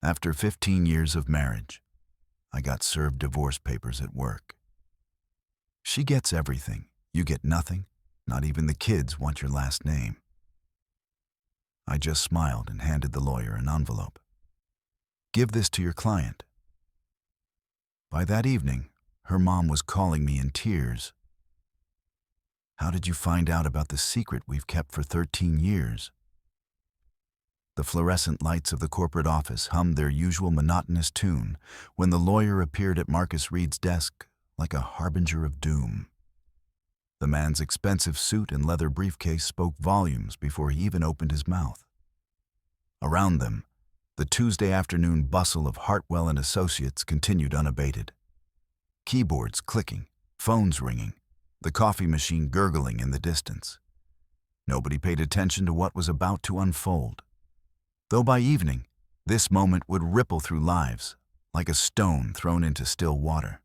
After 15 years of marriage, I got served divorce papers at work. She gets everything. You get nothing. Not even the kids want your last name. I just smiled and handed the lawyer an envelope. Give this to your client. By that evening, her mom was calling me in tears. How did you find out about the secret we've kept for 13 years? The fluorescent lights of the corporate office hummed their usual monotonous tune when the lawyer appeared at Marcus Reed's desk like a harbinger of doom. The man's expensive suit and leather briefcase spoke volumes before he even opened his mouth. Around them, the Tuesday afternoon bustle of Hartwell and Associates continued unabated. Keyboards clicking, phones ringing, the coffee machine gurgling in the distance. Nobody paid attention to what was about to unfold. Though by evening, this moment would ripple through lives, like a stone thrown into still water.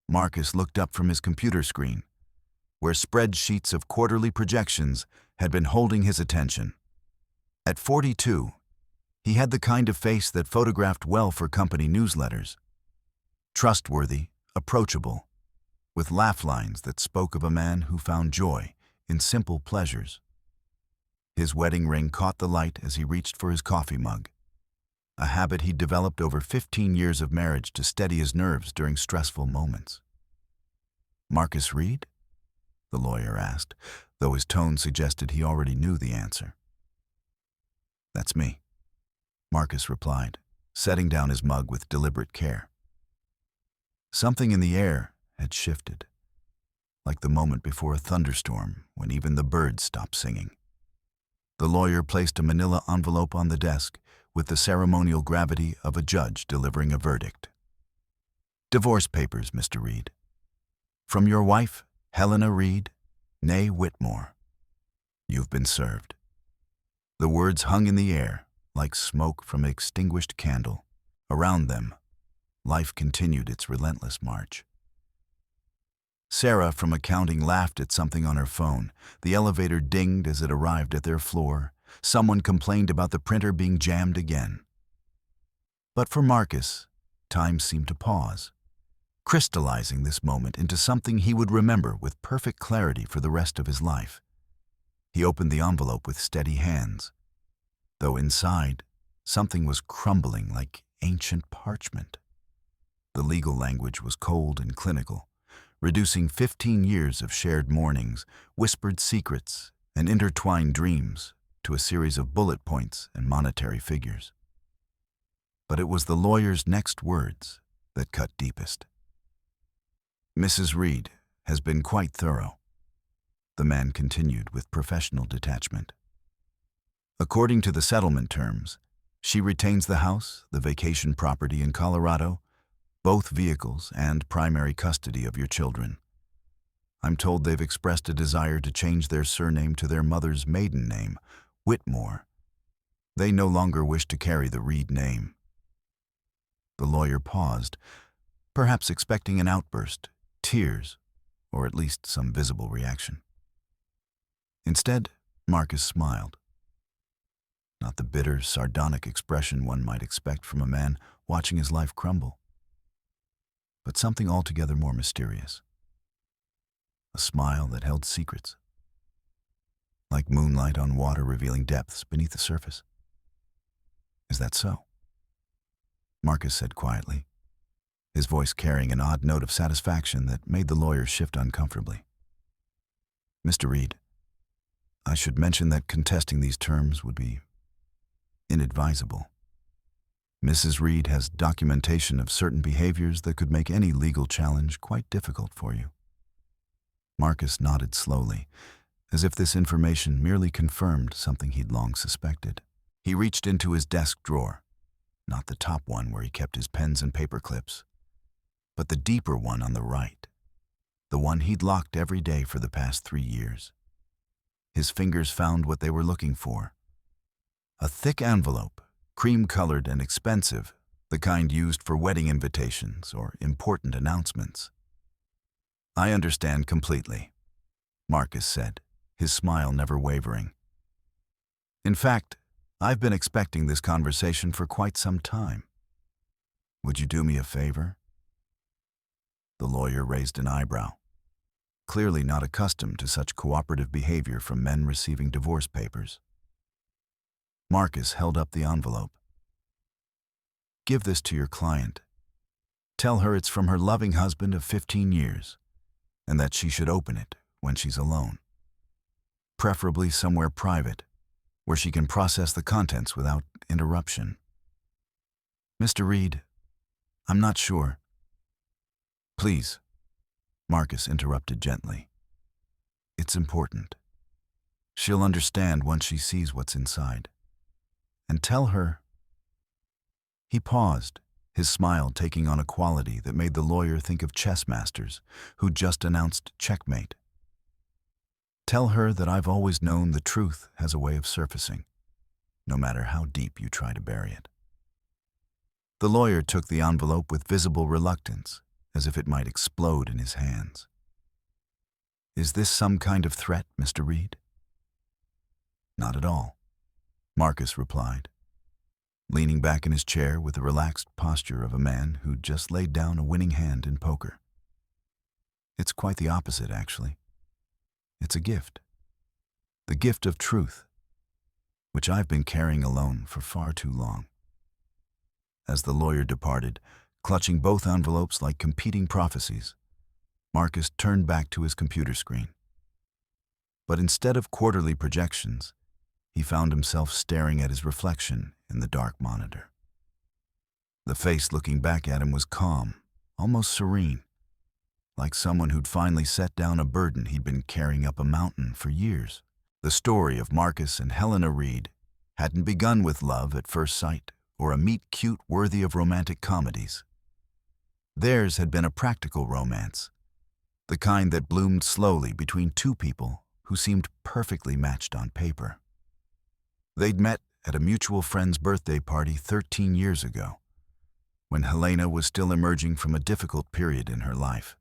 Marcus looked up from his computer screen, where spreadsheets of quarterly projections had been holding his attention. At 42, he had the kind of face that photographed well for company newsletters. Trustworthy, approachable, with laugh lines that spoke of a man who found joy in simple pleasures. His wedding ring caught the light as he reached for his coffee mug, a habit he'd developed over 15 years of marriage to steady his nerves during stressful moments. Marcus Reed? The lawyer asked, though his tone suggested he already knew the answer. That's me, Marcus replied, setting down his mug with deliberate care. Something in the air had shifted, like the moment before a thunderstorm when even the birds stop singing. The lawyer placed a manila envelope on the desk with the ceremonial gravity of a judge delivering a verdict. Divorce papers, Mr. Reed. From your wife, Helena Reed, née Whitmore. You've been served. The words hung in the air like smoke from an extinguished candle. Around them, life continued its relentless march. Sarah from accounting laughed at something on her phone. The elevator dinged as it arrived at their floor. Someone complained about the printer being jammed again. But for Marcus, time seemed to pause, crystallizing this moment into something he would remember with perfect clarity for the rest of his life. He opened the envelope with steady hands, though inside, something was crumbling like ancient parchment. The legal language was cold and clinical, reducing 15 years of shared mornings, whispered secrets, and intertwined dreams to a series of bullet points and monetary figures. But it was the lawyer's next words that cut deepest. Mrs. Reed has been quite thorough, the man continued with professional detachment. According to the settlement terms, she retains the house, the vacation property in Colorado, both vehicles, and primary custody of your children. I'm told they've expressed a desire to change their surname to their mother's maiden name, Whitmore. They no longer wish to carry the Reed name. The lawyer paused, perhaps expecting an outburst, tears, or at least some visible reaction. Instead, Marcus smiled. Not the bitter, sardonic expression one might expect from a man watching his life crumble, but something altogether more mysterious. A smile that held secrets, like moonlight on water revealing depths beneath the surface. Is that so? Marcus said quietly, his voice carrying an odd note of satisfaction that made the lawyer shift uncomfortably. Mr. Reed, I should mention that contesting these terms would be inadvisable. Mrs. Reed has documentation of certain behaviors that could make any legal challenge quite difficult for you. Marcus nodded slowly, as if this information merely confirmed something he'd long suspected. He reached into his desk drawer, not the top one where he kept his pens and paper clips, but the deeper one on the right, the one he'd locked every day for the past 3 years. His fingers found what they were looking for. A thick envelope, cream-colored and expensive, the kind used for wedding invitations or important announcements. I understand completely, Marcus said, his smile never wavering. In fact, I've been expecting this conversation for quite some time. Would you do me a favor? The lawyer raised an eyebrow, clearly not accustomed to such cooperative behavior from men receiving divorce papers. Marcus held up the envelope. Give this to your client. Tell her it's from her loving husband of 15 years, and that she should open it when she's alone. Preferably somewhere private, where she can process the contents without interruption. Mr. Reed, I'm not sure. Please, Marcus interrupted gently. It's important. She'll understand once she sees what's inside. And tell her. He paused, his smile taking on a quality that made the lawyer think of chess masters who'd just announced checkmate. Tell her that I've always known the truth has a way of surfacing, no matter how deep you try to bury it. The lawyer took the envelope with visible reluctance, as if it might explode in his hands. Is this some kind of threat, Mr. Reed? Not at all, Marcus replied, leaning back in his chair with the relaxed posture of a man who'd just laid down a winning hand in poker. It's quite the opposite, actually. It's a gift. The gift of truth, which I've been carrying alone for far too long. As the lawyer departed, clutching both envelopes like competing prophecies, Marcus turned back to his computer screen. But instead of quarterly projections, he found himself staring at his reflection in the dark monitor. The face looking back at him was calm, almost serene, like someone who'd finally set down a burden he'd been carrying up a mountain for years. The story of Marcus and Helena Reed hadn't begun with love at first sight or a meet-cute worthy of romantic comedies. Theirs had been a practical romance, the kind that bloomed slowly between two people who seemed perfectly matched on paper. They'd met at a mutual friend's birthday party 13 years ago, when Helena was still emerging from a difficult period in her life,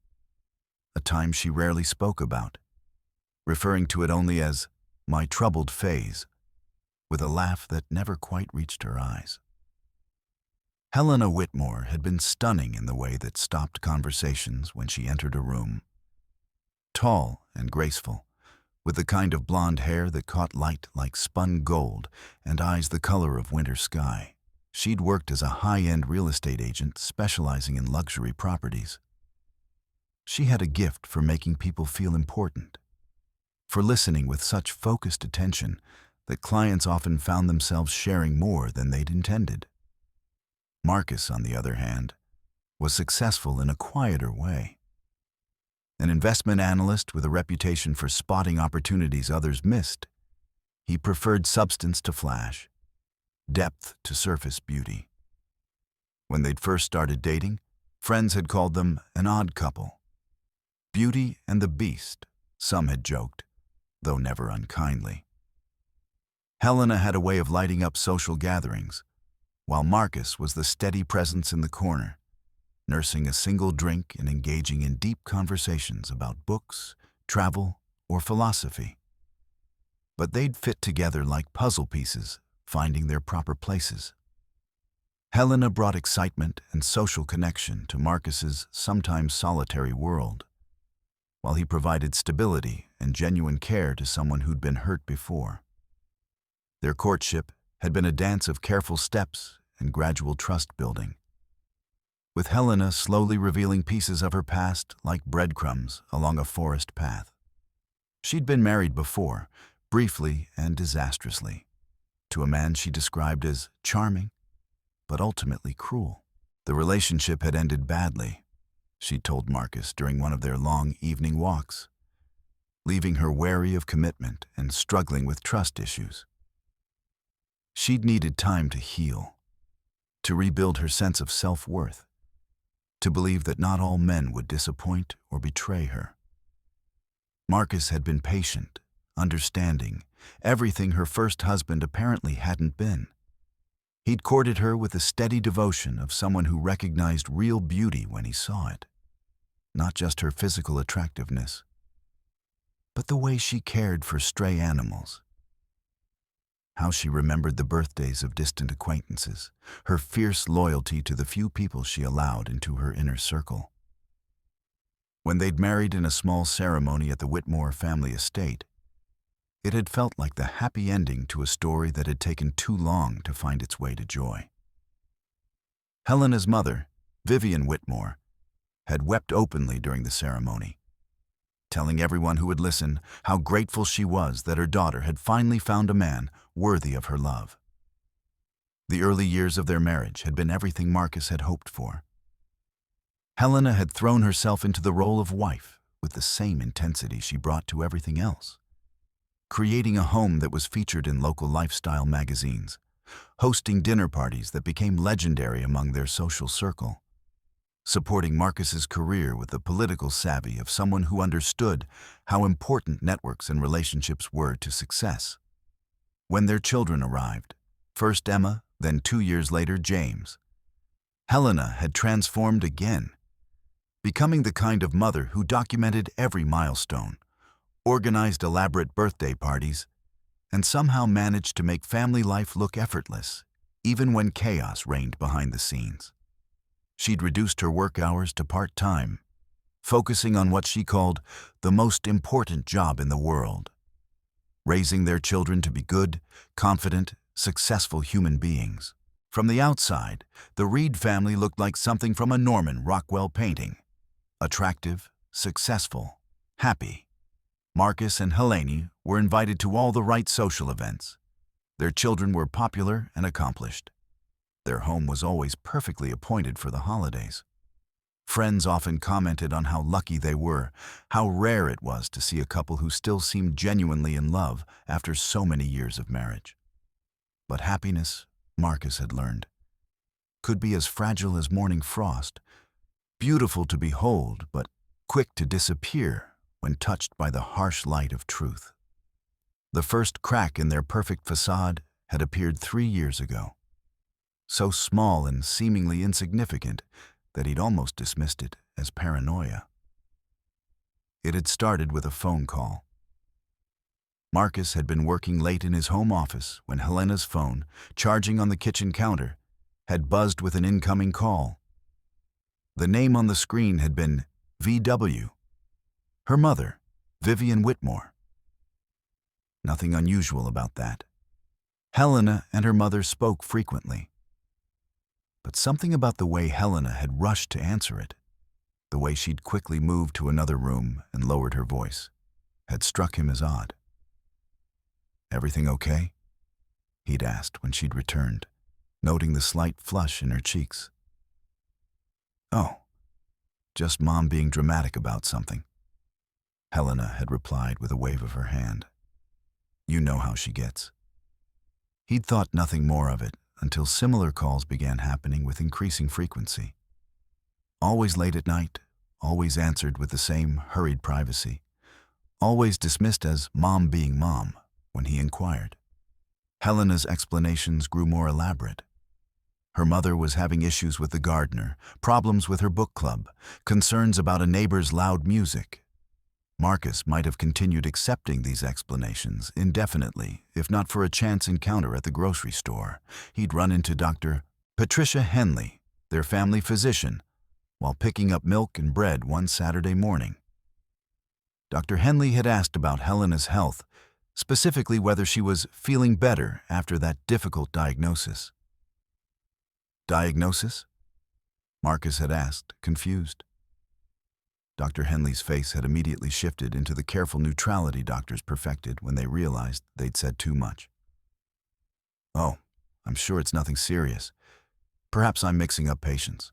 a time she rarely spoke about, referring to it only as my troubled phase, with a laugh that never quite reached her eyes. Helena Whitmore had been stunning in the way that stopped conversations when she entered a room. Tall and graceful, with the kind of blonde hair that caught light like spun gold and eyes the color of winter sky, she'd worked as a high-end real estate agent specializing in luxury properties. She had a gift for making people feel important, for listening with such focused attention that clients often found themselves sharing more than they'd intended. Marcus, on the other hand, was successful in a quieter way. An investment analyst with a reputation for spotting opportunities others missed, he preferred substance to flash, depth to surface beauty. When they'd first started dating, friends had called them an odd couple. Beauty and the Beast, some had joked, though never unkindly. Helena had a way of lighting up social gatherings, while Marcus was the steady presence in the corner, nursing a single drink and engaging in deep conversations about books, travel, or philosophy. But they'd fit together like puzzle pieces, finding their proper places. Helena brought excitement and social connection to Marcus's sometimes solitary world, while he provided stability and genuine care to someone who'd been hurt before. Their courtship had been a dance of careful steps and gradual trust building, with Helena slowly revealing pieces of her past like breadcrumbs along a forest path. She'd been married before, briefly and disastrously, to a man she described as charming, but ultimately cruel. The relationship had ended badly, she told Marcus during one of their long evening walks, leaving her wary of commitment and struggling with trust issues. She'd needed time to heal, to rebuild her sense of self-worth, to believe that not all men would disappoint or betray her. Marcus had been patient, understanding, everything her first husband apparently hadn't been. He'd courted her with the steady devotion of someone who recognized real beauty when he saw it, not just her physical attractiveness, but the way she cared for stray animals. how she remembered the birthdays of distant acquaintances, her fierce loyalty to the few people she allowed into her inner circle. When they'd married in a small ceremony at the Whitmore family estate, it had felt like the happy ending to a story that had taken too long to find its way to joy. Helena's mother, Vivian Whitmore, had wept openly during the ceremony, telling everyone who would listen how grateful she was that her daughter had finally found a man worthy of her love. The early years of their marriage had been everything Marcus had hoped for. Helena had thrown herself into the role of wife with the same intensity she brought to everything else, creating a home that was featured in local lifestyle magazines, hosting dinner parties that became legendary among their social circle, supporting Marcus's career with the political savvy of someone who understood how important networks and relationships were to success. When their children arrived, first Emma, then 2 years later James, Helena had transformed again, becoming the kind of mother who documented every milestone, organized elaborate birthday parties, and somehow managed to make family life look effortless, even when chaos reigned behind the scenes. She'd reduced her work hours to part-time, focusing on what she called the most important job in the world, raising their children to be good, confident, successful human beings. From the outside, the Reed family looked like something from a Norman Rockwell painting. Attractive, successful, happy. Marcus and Helene were invited to all the right social events. Their children were popular and accomplished. Their home was always perfectly appointed for the holidays. Friends often commented on how lucky they were, how rare it was to see a couple who still seemed genuinely in love after so many years of marriage. But happiness, Marcus had learned, could be as fragile as morning frost, beautiful to behold, but quick to disappear when touched by the harsh light of truth. The first crack in their perfect facade had appeared 3 years ago, so small and seemingly insignificant that he'd almost dismissed it as paranoia. It had started with a phone call. Marcus had been working late in his home office when Helena's phone, charging on the kitchen counter, had buzzed with an incoming call. The name on the screen had been VW, her mother, Vivian Whitmore. Nothing unusual about that. Helena and her mother spoke frequently. But something about the way Helena had rushed to answer it, the way she'd quickly moved to another room and lowered her voice, had struck him as odd. "Everything okay?" he'd asked when she'd returned, noting the slight flush in her cheeks. "Oh, just Mom being dramatic about something," Helena had replied with a wave of her hand. "You know how she gets." He'd thought nothing more of it until similar calls began happening with increasing frequency. Always late at night, always answered with the same hurried privacy, always dismissed as Mom being Mom when he inquired. Helena's explanations grew more elaborate. Her mother was having issues with the gardener, problems with her book club, concerns about a neighbor's loud music. Marcus might have continued accepting these explanations indefinitely, if not for a chance encounter at the grocery store. He'd run into Dr. Patricia Henley, their family physician, while picking up milk and bread one Saturday morning. Dr. Henley had asked about Helena's health, specifically whether she was feeling better after that difficult diagnosis. "Diagnosis?" Marcus had asked, confused. Dr. Henley's face had immediately shifted into the careful neutrality doctors perfected when they realized they'd said too much. "Oh, I'm sure it's nothing serious. Perhaps I'm mixing up patients.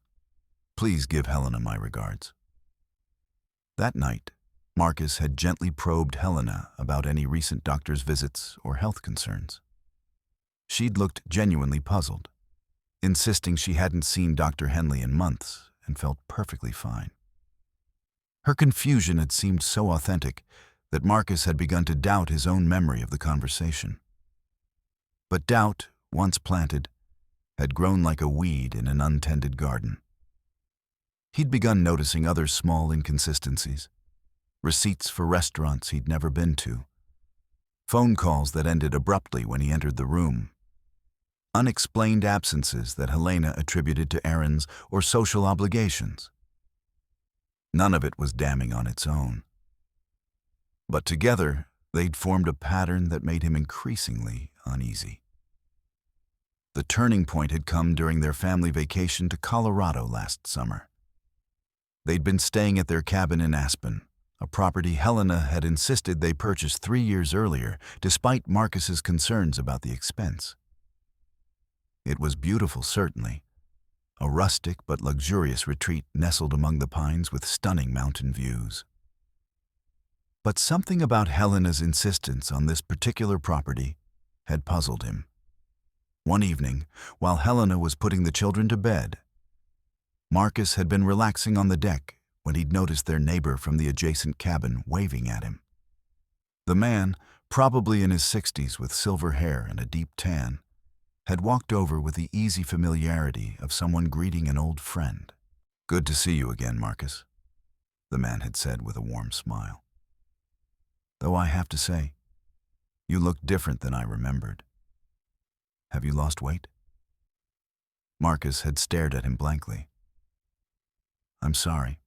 Please give Helena my regards." That night, Marcus had gently probed Helena about any recent doctor's visits or health concerns. She'd looked genuinely puzzled, insisting she hadn't seen Dr. Henley in months and felt perfectly fine. Her confusion had seemed so authentic that Marcus had begun to doubt his own memory of the conversation. But doubt, once planted, had grown like a weed in an untended garden. He'd begun noticing other small inconsistencies, receipts for restaurants he'd never been to, Phone calls that ended abruptly when he entered the room. Unexplained absences that Helena attributed to errands or social obligations. None of it was damning on its own. But together, they'd formed a pattern that made him increasingly uneasy. The turning point had come during their family vacation to Colorado last summer. They'd been staying at their cabin in Aspen, a property Helena had insisted they purchased 3 years earlier, despite Marcus's concerns about the expense. It was beautiful, certainly, a rustic but luxurious retreat nestled among the pines with stunning mountain views. But something about Helena's insistence on this particular property had puzzled him. One evening, while Helena was putting the children to bed, Marcus had been relaxing on the deck when he'd noticed their neighbor from the adjacent cabin waving at him. The man, probably in his 60s with silver hair and a deep tan, had walked over with the easy familiarity of someone greeting an old friend. "Good to see you again, Marcus," the man had said with a warm smile. "Though I have to say, you look different than I remembered. Have you lost weight?" Marcus had stared at him blankly. "I'm sorry,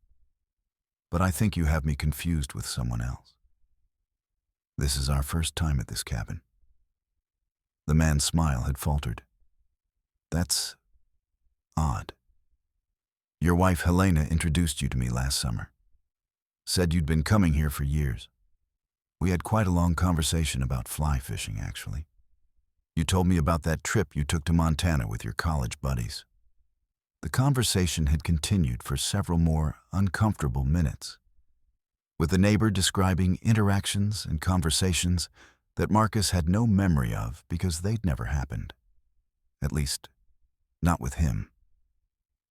but I think you have me confused with someone else. This is our first time at this cabin." The man's smile had faltered. "That's odd. Your wife Helena introduced you to me last summer. Said you'd been coming here for years. We had quite a long conversation about fly fishing, actually. You told me about that trip you took to Montana with your college buddies." The conversation had continued for several more uncomfortable minutes, with the neighbor describing interactions and conversations that Marcus had no memory of because they'd never happened. At least, not with him.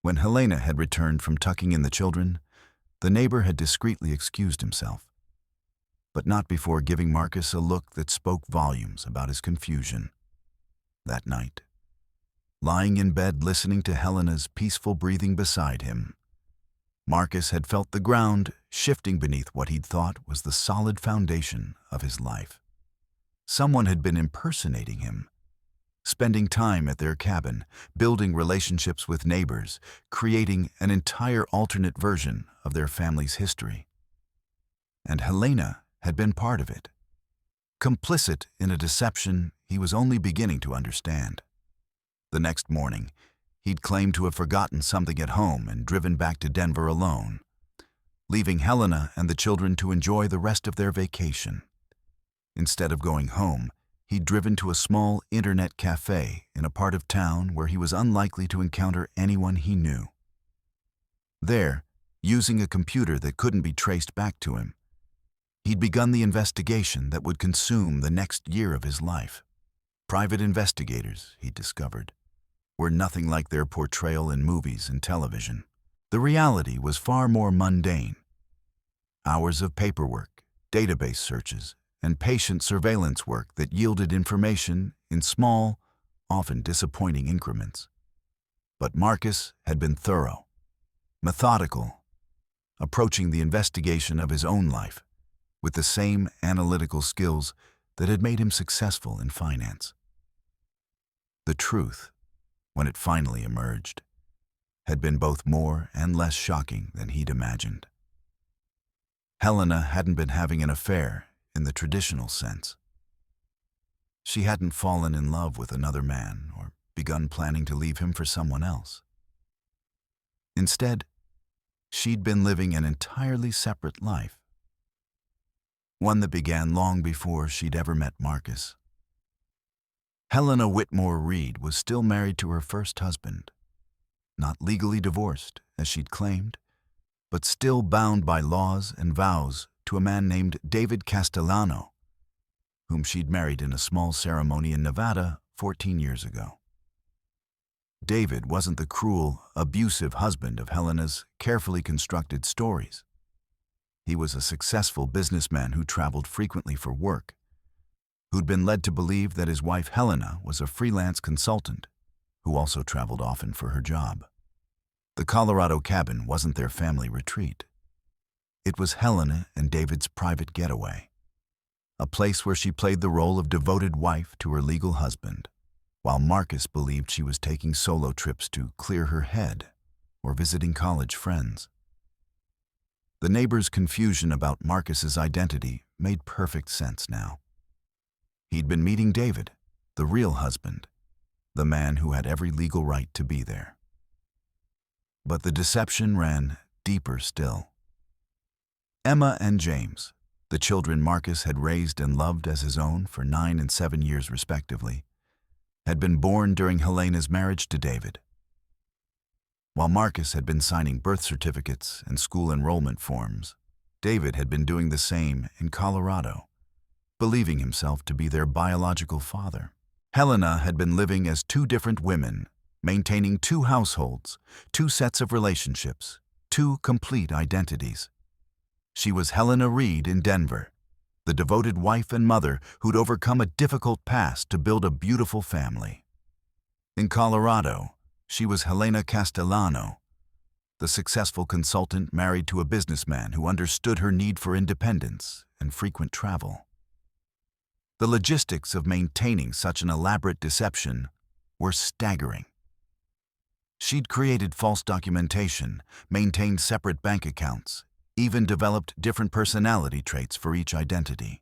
When Helena had returned from tucking in the children, the neighbor had discreetly excused himself, but not before giving Marcus a look that spoke volumes about his confusion. That night, lying in bed listening to Helena's peaceful breathing beside him, Marcus had felt the ground shifting beneath what he'd thought was the solid foundation of his life. Someone had been impersonating him, spending time at their cabin, building relationships with neighbors, creating an entire alternate version of their family's history. And Helena had been part of it, complicit in a deception he was only beginning to understand. The next morning, he'd claimed to have forgotten something at home and driven back to Denver alone, leaving Helena and the children to enjoy the rest of their vacation. Instead of going home, he'd driven to a small internet cafe in a part of town where he was unlikely to encounter anyone he knew. There, using a computer that couldn't be traced back to him, he'd begun the investigation that would consume the next year of his life. Private investigators, he discovered, were nothing like their portrayal in movies and television. The reality was far more mundane. Hours of paperwork, database searches, and patient surveillance work that yielded information in small, often disappointing increments. But Marcus had been thorough, methodical, approaching the investigation of his own life with the same analytical skills that had made him successful in finance. The truth, when it finally emerged, had been both more and less shocking than he'd imagined. Helena hadn't been having an affair in the traditional sense. She hadn't fallen in love with another man or begun planning to leave him for someone else. Instead, she'd been living an entirely separate life, one that began long before she'd ever met Marcus. Helena Whitmore Reed was still married to her first husband, not legally divorced, as she'd claimed, but still bound by laws and vows to a man named David Castellano, whom she'd married in a small ceremony in Nevada 14 years ago. David wasn't the cruel, abusive husband of Helena's carefully constructed stories. He was a successful businessman who traveled frequently for work, who'd been led to believe that his wife Helena was a freelance consultant who also traveled often for her job. The Colorado cabin wasn't their family retreat. It was Helena and David's private getaway, a place where she played the role of devoted wife to her legal husband, while Marcus believed she was taking solo trips to clear her head or visiting college friends. The neighbors' confusion about Marcus's identity made perfect sense now. He'd been meeting David, the real husband, the man who had every legal right to be there. But the deception ran deeper still. Emma and James, the children Marcus had raised and loved as his own for 9 and 7 years respectively, had been born during Helena's marriage to David. While Marcus had been signing birth certificates and school enrollment forms, David had been doing the same in Colorado, believing himself to be their biological father. Helena had been living as 2 different women, maintaining 2 households, 2 sets of relationships, 2 complete identities. She was Helena Reed in Denver, the devoted wife and mother who'd overcome a difficult past to build a beautiful family. In Colorado, she was Helena Castellano, the successful consultant married to a businessman who understood her need for independence and frequent travel. The logistics of maintaining such an elaborate deception were staggering. She'd created false documentation, maintained separate bank accounts, even developed different personality traits for each identity.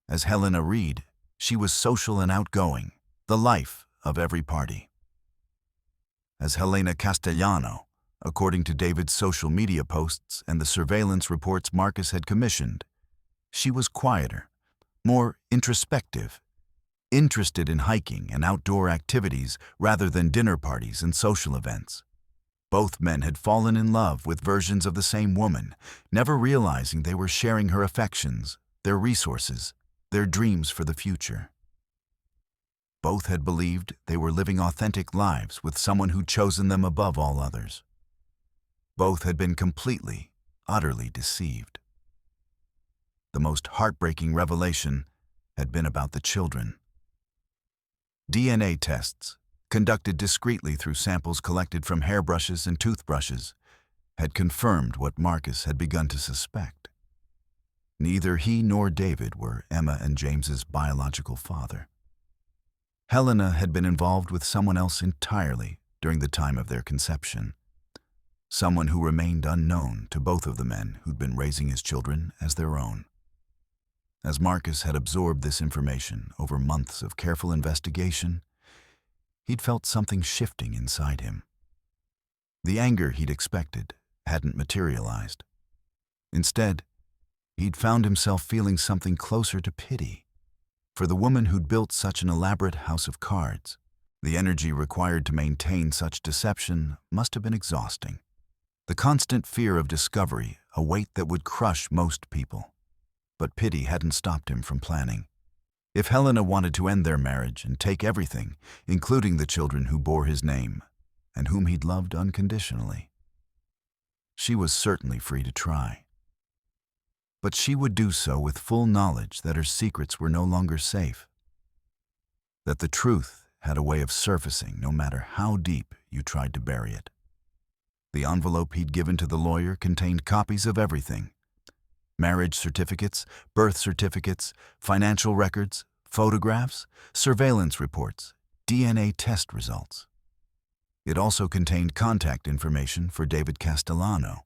As Helena Reed, she was social and outgoing, the life of every party. As Helena Castellano, according to David's social media posts and the surveillance reports Marcus had commissioned, she was quieter, more introspective, interested in hiking and outdoor activities rather than dinner parties and social events. Both men had fallen in love with versions of the same woman, never realizing they were sharing her affections, their resources, their dreams for the future. Both had believed they were living authentic lives with someone who'd chosen them above all others. Both had been completely, utterly deceived. The most heartbreaking revelation had been about the children. DNA tests, conducted discreetly through samples collected from hairbrushes and toothbrushes, had confirmed what Marcus had begun to suspect. Neither he nor David were Emma and James's biological father. Helena had been involved with someone else entirely during the time of their conception, someone who remained unknown to both of the men who'd been raising his children as their own. As Marcus had absorbed this information over months of careful investigation, he'd felt something shifting inside him. The anger he'd expected hadn't materialized. Instead, he'd found himself feeling something closer to pity. For the woman who'd built such an elaborate house of cards, the energy required to maintain such deception must have been exhausting. The constant fear of discovery, a weight that would crush most people. But pity hadn't stopped him from planning. If Helena wanted to end their marriage and take everything, including the children who bore his name and whom he'd loved unconditionally, she was certainly free to try. But she would do so with full knowledge that her secrets were no longer safe, that the truth had a way of surfacing no matter how deep you tried to bury it. The envelope he'd given to the lawyer contained copies of everything: marriage certificates, birth certificates, financial records, photographs, surveillance reports, DNA test results. It also contained contact information for David Castellano,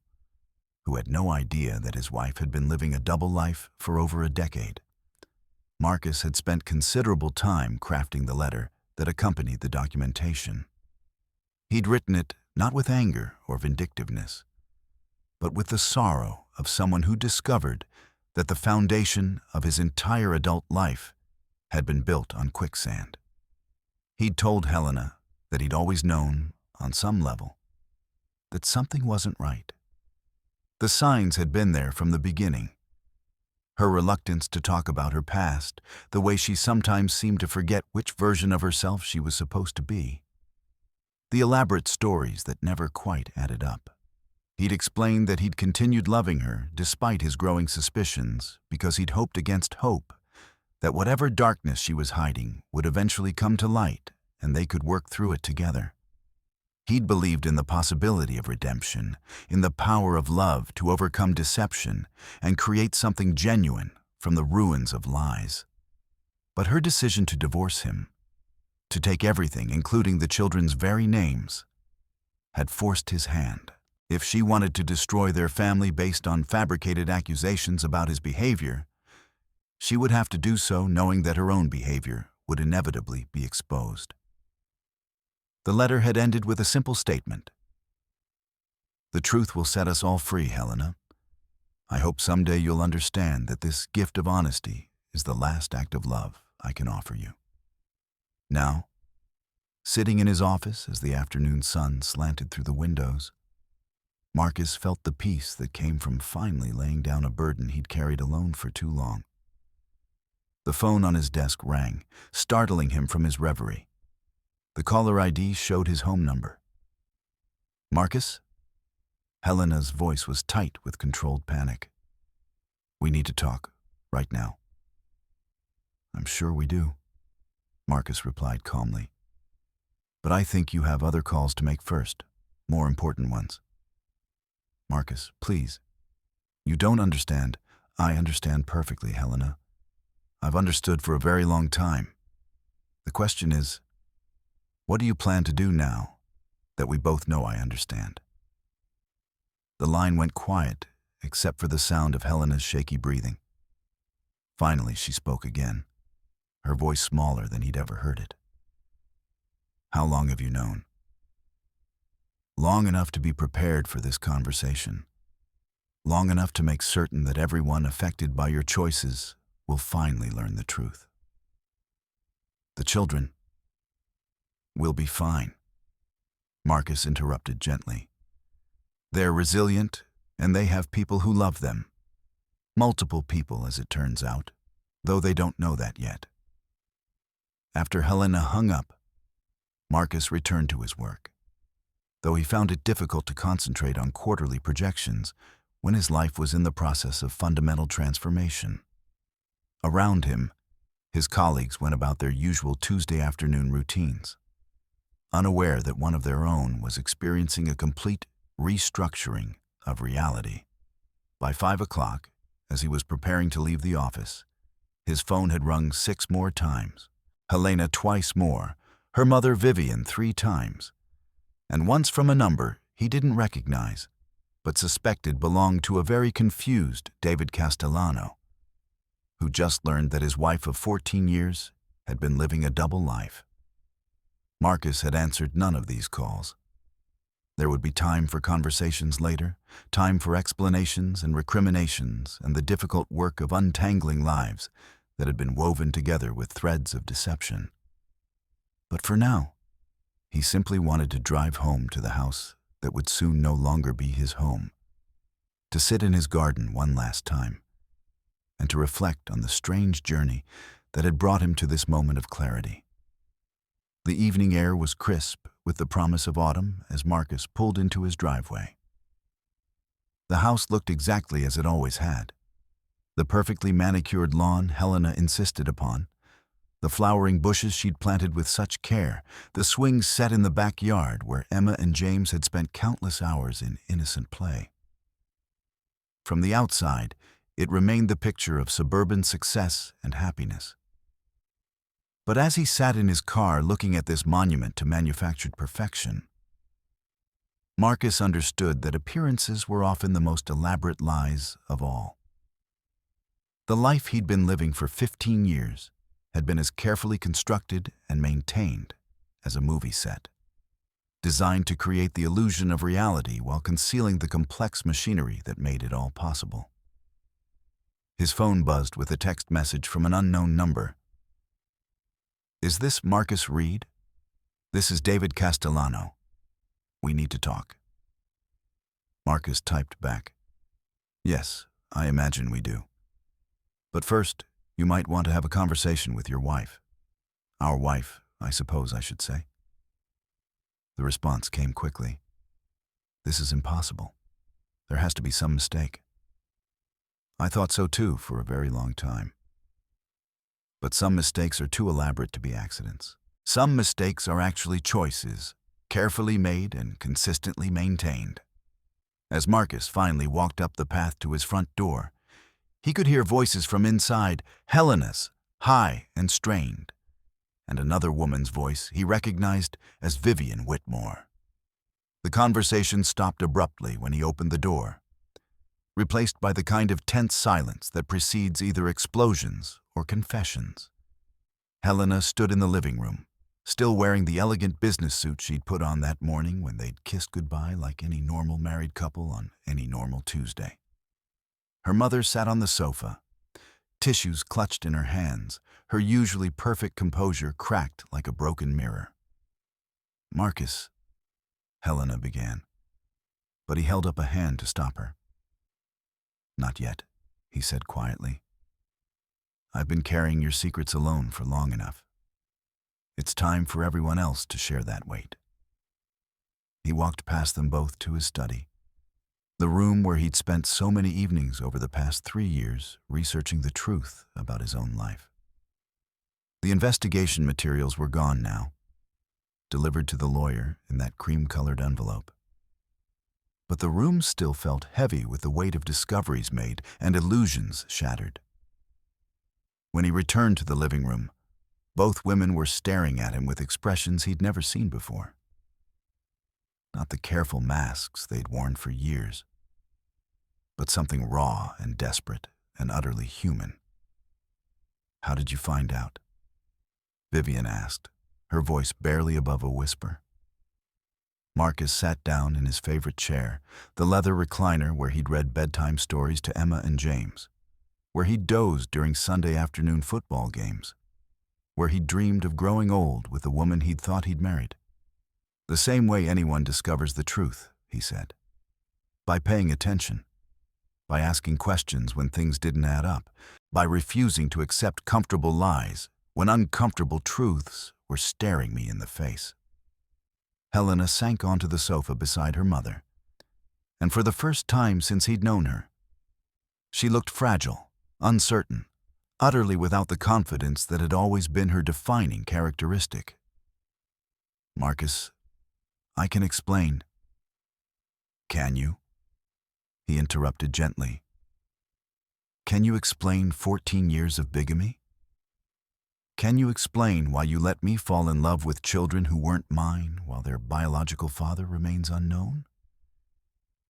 who had no idea that his wife had been living a double life for over a decade. Marcus had spent considerable time crafting the letter that accompanied the documentation. He'd written it not with anger or vindictiveness, but with the sorrow of someone who discovered that the foundation of his entire adult life had been built on quicksand. He'd told Helena that he'd always known, on some level, that something wasn't right. The signs had been there from the beginning. Her reluctance to talk about her past, the way she sometimes seemed to forget which version of herself she was supposed to be. The elaborate stories that never quite added up. He'd explained that he'd continued loving her despite his growing suspicions because he'd hoped against hope that whatever darkness she was hiding would eventually come to light and they could work through it together. He'd believed in the possibility of redemption, in the power of love to overcome deception and create something genuine from the ruins of lies. But her decision to divorce him, to take everything, including the children's very names, had forced his hand. If she wanted to destroy their family based on fabricated accusations about his behavior, she would have to do so knowing that her own behavior would inevitably be exposed. The letter had ended with a simple statement. "The truth will set us all free, Helena. I hope someday you'll understand that this gift of honesty is the last act of love I can offer you." Now, sitting in his office as the afternoon sun slanted through the windows, Marcus felt the peace that came from finally laying down a burden he'd carried alone for too long. The phone on his desk rang, startling him from his reverie. The caller ID showed his home number. "Marcus?" Helena's voice was tight with controlled panic. "We need to talk, right now." "I'm sure we do," Marcus replied calmly. "But I think you have other calls to make first, more important ones." "Marcus, please. You don't understand. I understand perfectly, Helena. I've understood for a very long time. The question is, what do you plan to do now that we both know I understand?" The line went quiet, except for the sound of Helena's shaky breathing. Finally, she spoke again, her voice smaller than he'd ever heard it. "How long have you known?" "Long enough to be prepared for this conversation. Long enough to make certain that everyone affected by your choices will finally learn the truth. The children will be fine," Marcus interrupted gently. "They're resilient, and they have people who love them. Multiple people, as it turns out, though they don't know that yet." After Helena hung up, Marcus returned to his work, though he found it difficult to concentrate on quarterly projections when his life was in the process of fundamental transformation. Around him, his colleagues went about their usual Tuesday afternoon routines, unaware that one of their own was experiencing a complete restructuring of reality. By 5 o'clock, as he was preparing to leave the office, his phone had rung 6 more times, Helena twice more, her mother Vivian 3 times, and once from a number he didn't recognize, but suspected belonged to a very confused David Castellano, who just learned that his wife of 14 years had been living a double life. Marcus had answered none of these calls. There would be time for conversations later, time for explanations and recriminations and the difficult work of untangling lives that had been woven together with threads of deception. But for now, he simply wanted to drive home to the house that would soon no longer be his home, to sit in his garden one last time, and to reflect on the strange journey that had brought him to this moment of clarity. The evening air was crisp with the promise of autumn as Marcus pulled into his driveway. The house looked exactly as it always had. The perfectly manicured lawn Helena insisted upon, the flowering bushes she'd planted with such care, the swings set in the backyard where Emma and James had spent countless hours in innocent play. From the outside, it remained the picture of suburban success and happiness. But as he sat in his car looking at this monument to manufactured perfection, Marcus understood that appearances were often the most elaborate lies of all. The life he'd been living for 15 years had been as carefully constructed and maintained as a movie set, designed to create the illusion of reality while concealing the complex machinery that made it all possible. His phone buzzed with a text message from an unknown number. "Is this Marcus Reed? This is David Castellano. We need to talk." Marcus typed back, "Yes, I imagine we do. But first, you might want to have a conversation with your wife. Our wife, I suppose I should say." The response came quickly. "This is impossible. There has to be some mistake. I thought so too for a very long time. But some mistakes are too elaborate to be accidents. Some mistakes are actually choices, carefully made and consistently maintained." As Marcus finally walked up the path to his front door, He could hear voices from inside, Helena's, high and strained, and another woman's voice he recognized as Vivian Whitmore. The conversation stopped abruptly when he opened the door, replaced by the kind of tense silence that precedes either explosions or confessions. Helena stood in the living room, still wearing the elegant business suit she'd put on that morning when they'd kissed goodbye like any normal married couple on any normal Tuesday. Her mother sat on the sofa, tissues clutched in her hands, her usually perfect composure cracked like a broken mirror. "Marcus," Helena began, but he held up a hand to stop her. "Not yet," he said quietly. "I've been carrying your secrets alone for long enough. It's time for everyone else to share that weight." He walked past them both to his study, the room where he'd spent so many evenings over the past 3 years researching the truth about his own life. The investigation materials were gone now, delivered to the lawyer in that cream-colored envelope. But the room still felt heavy with the weight of discoveries made and illusions shattered. When he returned to the living room, both women were staring at him with expressions he'd never seen before. Not the careful masks they'd worn for years, but something raw and desperate and utterly human. "How did you find out?" Vivian asked, her voice barely above a whisper. Marcus sat down in his favorite chair, the leather recliner where he'd read bedtime stories to Emma and James, where he'd dozed during Sunday afternoon football games, where he'd dreamed of growing old with the woman he'd thought he'd married. "The same way anyone discovers the truth," he said. "By paying attention, by asking questions when things didn't add up, by refusing to accept comfortable lies when uncomfortable truths were staring me in the face." Helena sank onto the sofa beside her mother, and for the first time since he'd known her, she looked fragile, uncertain, utterly without the confidence that had always been her defining characteristic. "Marcus, I can explain." "Can you?" he interrupted gently. "Can you explain 14 years of bigamy? Can you explain why you let me fall in love with children who weren't mine while their biological father remains unknown?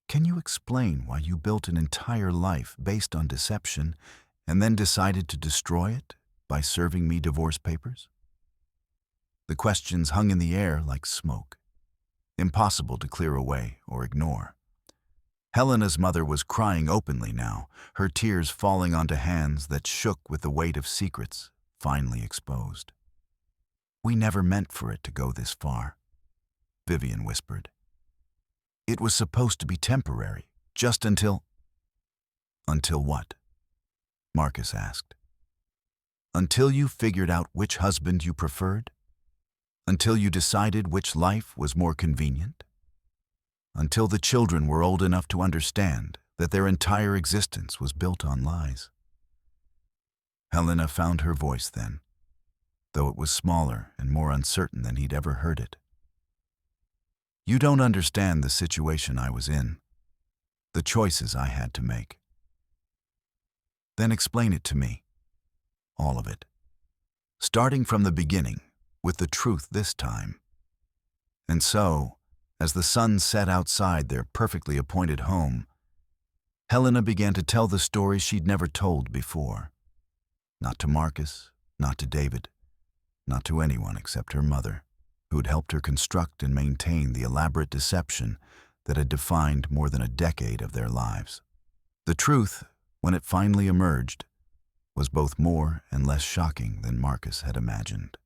Can you explain why you built an entire life based on deception and then decided to destroy it by serving me divorce papers?" The questions hung in the air like smoke, impossible to clear away or ignore. Helena's mother was crying openly now, her tears falling onto hands that shook with the weight of secrets finally exposed. "We never meant for it to go this far," Vivian whispered. "It was supposed to be temporary, just until—" "Until what?" Marcus asked. "Until you figured out which husband you preferred? Until you decided which life was more convenient? Until the children were old enough to understand that their entire existence was built on lies?" Helena found her voice then, though it was smaller and more uncertain than he'd ever heard it. "You don't understand the situation I was in, the choices I had to make." "Then explain it to me, all of it, starting from the beginning, with the truth this time." And so, as the sun set outside their perfectly appointed home, Helena began to tell the story she'd never told before. Not to Marcus, not to David, not to anyone except her mother, who had helped her construct and maintain the elaborate deception that had defined more than a decade of their lives. The truth, when it finally emerged, was both more and less shocking than Marcus had imagined.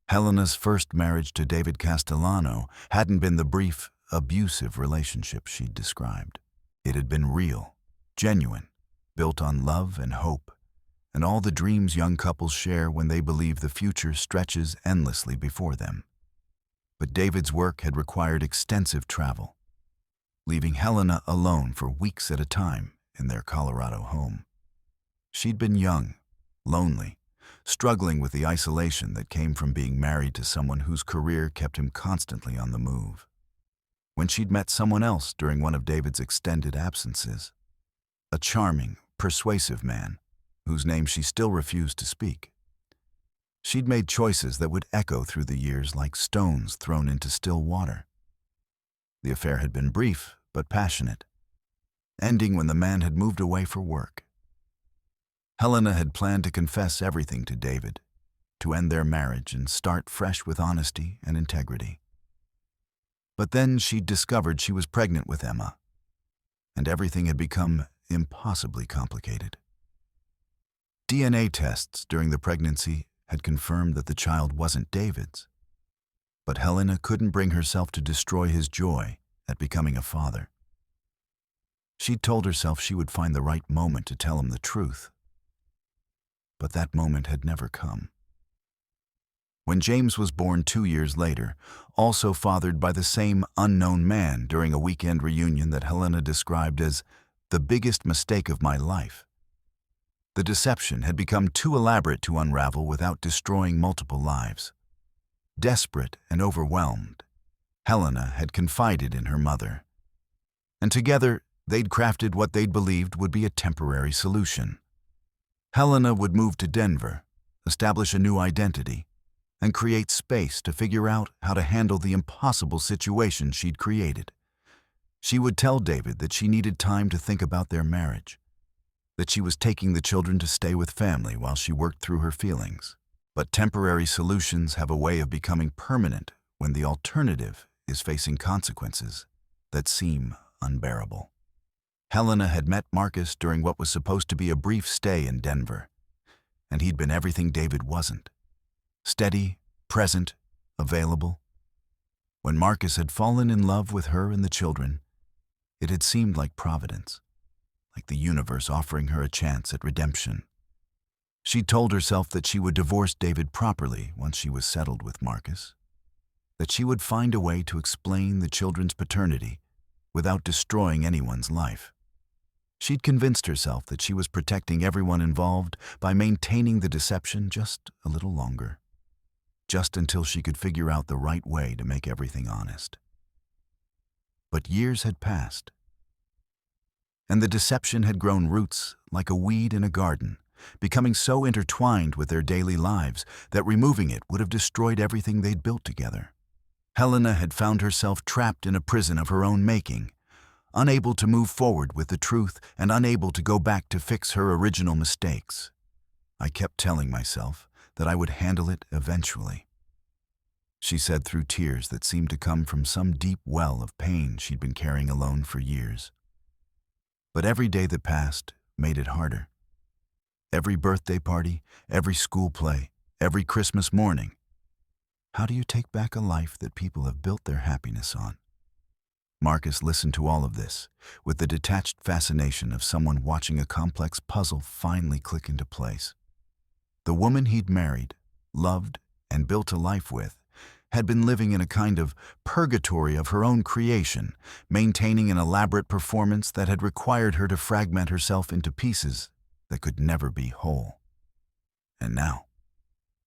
Helena's first marriage to David Castellano hadn't been the brief, abusive relationship she'd described. It had been real, genuine, built on love and hope, and all the dreams young couples share when they believe the future stretches endlessly before them. But David's work had required extensive travel, leaving Helena alone for weeks at a time in their Colorado home. She'd been young, lonely, struggling with the isolation that came from being married to someone whose career kept him constantly on the move. When she'd met someone else during one of David's extended absences, a charming, persuasive man, whose name she still refused to speak. She'd made choices that would echo through the years like stones thrown into still water. The affair had been brief but passionate, ending when the man had moved away for work. Helena had planned to confess everything to David, to end their marriage and start fresh with honesty and integrity. But then she'd discovered she was pregnant with Emma, and everything had become impossibly complicated. DNA tests during the pregnancy had confirmed that the child wasn't David's, but Helena couldn't bring herself to destroy his joy at becoming a father. She'd told herself she would find the right moment to tell him the truth, but that moment had never come. When James was born 2 years later, also fathered by the same unknown man during a weekend reunion that Helena described as the biggest mistake of my life, the deception had become too elaborate to unravel without destroying multiple lives. Desperate and overwhelmed, Helena had confided in her mother, and together they'd crafted what they'd believed would be a temporary solution. Helena would move to Denver, establish a new identity, and create space to figure out how to handle the impossible situation she'd created. She would tell David that she needed time to think about their marriage, that she was taking the children to stay with family while she worked through her feelings. But temporary solutions have a way of becoming permanent when the alternative is facing consequences that seem unbearable. Helena had met Marcus during what was supposed to be a brief stay in Denver, and he'd been everything David wasn't. Steady, present, available. When Marcus had fallen in love with her and the children, it had seemed like Providence, like the universe offering her a chance at redemption. She told herself that she would divorce David properly once she was settled with Marcus, that she would find a way to explain the children's paternity without destroying anyone's life. She'd convinced herself that she was protecting everyone involved by maintaining the deception just a little longer, just until she could figure out the right way to make everything honest. But years had passed, and the deception had grown roots like a weed in a garden, becoming so intertwined with their daily lives that removing it would have destroyed everything they'd built together. Helena had found herself trapped in a prison of her own making, unable to move forward with the truth and unable to go back to fix her original mistakes. I kept telling myself that I would handle it eventually, she said through tears that seemed to come from some deep well of pain she'd been carrying alone for years. But every day that passed made it harder. Every birthday party, every school play, every Christmas morning. How do you take back a life that people have built their happiness on? Marcus listened to all of this with the detached fascination of someone watching a complex puzzle finally click into place. The woman he'd married, loved, and built a life with had been living in a kind of purgatory of her own creation, maintaining an elaborate performance that had required her to fragment herself into pieces that could never be whole. And now,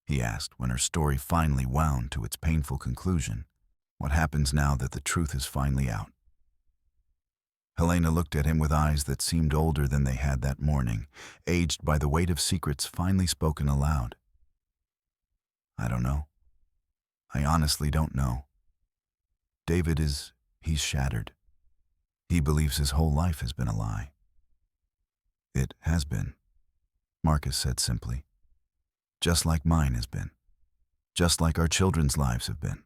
he asked when her story finally wound to its painful conclusion, what happens now that the truth is finally out? Helena looked at him with eyes that seemed older than they had that morning, aged by the weight of secrets finally spoken aloud. I don't know. I honestly don't know. He's shattered. He believes his whole life has been a lie. It has been, Marcus said simply. Just like mine has been. Just like our children's lives have been.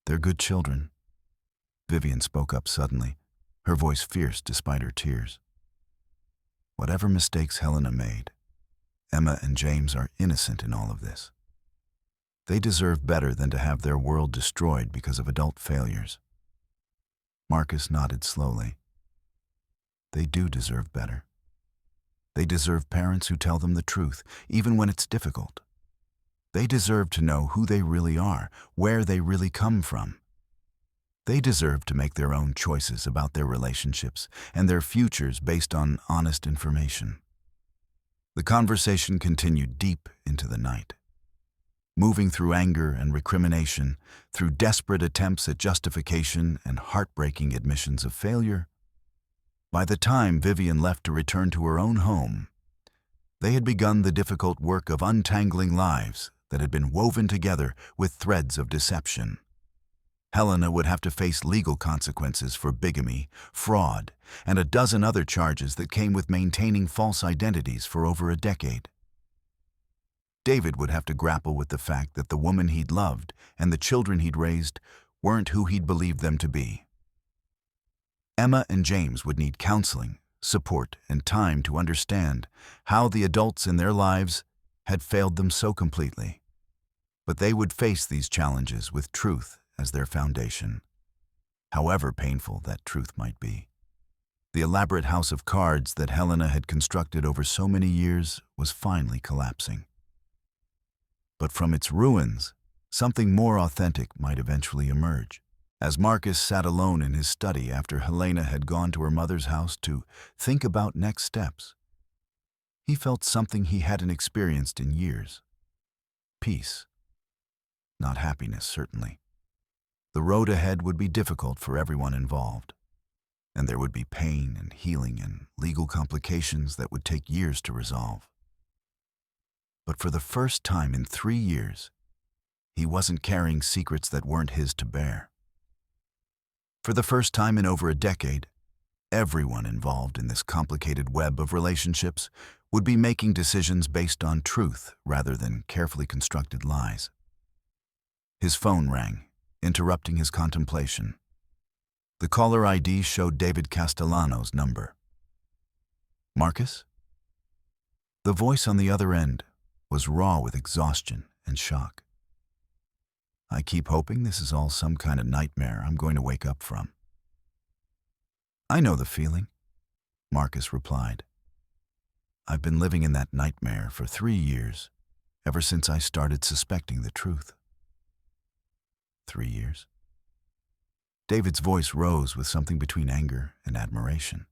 They're good children. Vivian spoke up suddenly, her voice fierce despite her tears. Whatever mistakes Helena made, Emma and James are innocent in all of this. They deserve better than to have their world destroyed because of adult failures. Marcus nodded slowly. They do deserve better. They deserve parents who tell them the truth, even when it's difficult. They deserve to know who they really are, where they really come from. They deserve to make their own choices about their relationships and their futures based on honest information. The conversation continued deep into the night, moving through anger and recrimination, through desperate attempts at justification and heartbreaking admissions of failure. By the time Vivian left to return to her own home, they had begun the difficult work of untangling lives that had been woven together with threads of deception. Helena would have to face legal consequences for bigamy, fraud, and a dozen other charges that came with maintaining false identities for over a decade. David would have to grapple with the fact that the woman he'd loved and the children he'd raised weren't who he'd believed them to be. Emma and James would need counseling, support, and time to understand how the adults in their lives had failed them so completely. But they would face these challenges with truth as their foundation, however painful that truth might be. The elaborate house of cards that Helena had constructed over so many years was finally collapsing. But from its ruins, something more authentic might eventually emerge. As Marcus sat alone in his study after Helena had gone to her mother's house to think about next steps, he felt something he hadn't experienced in years. Peace. Not happiness, certainly. The road ahead would be difficult for everyone involved, and there would be pain and healing and legal complications that would take years to resolve. But for the first time in 3 years, he wasn't carrying secrets that weren't his to bear. For the first time in over a decade, everyone involved in this complicated web of relationships would be making decisions based on truth rather than carefully constructed lies. His phone rang, interrupting his contemplation. The caller ID showed David Castellano's number. Marcus? The voice on the other end was raw with exhaustion and shock. I keep hoping this is all some kind of nightmare I'm going to wake up from. I know the feeling, Marcus replied. I've been living in that nightmare for 3 years, ever since I started suspecting the truth. 3 years? David's voice rose with something between anger and admiration.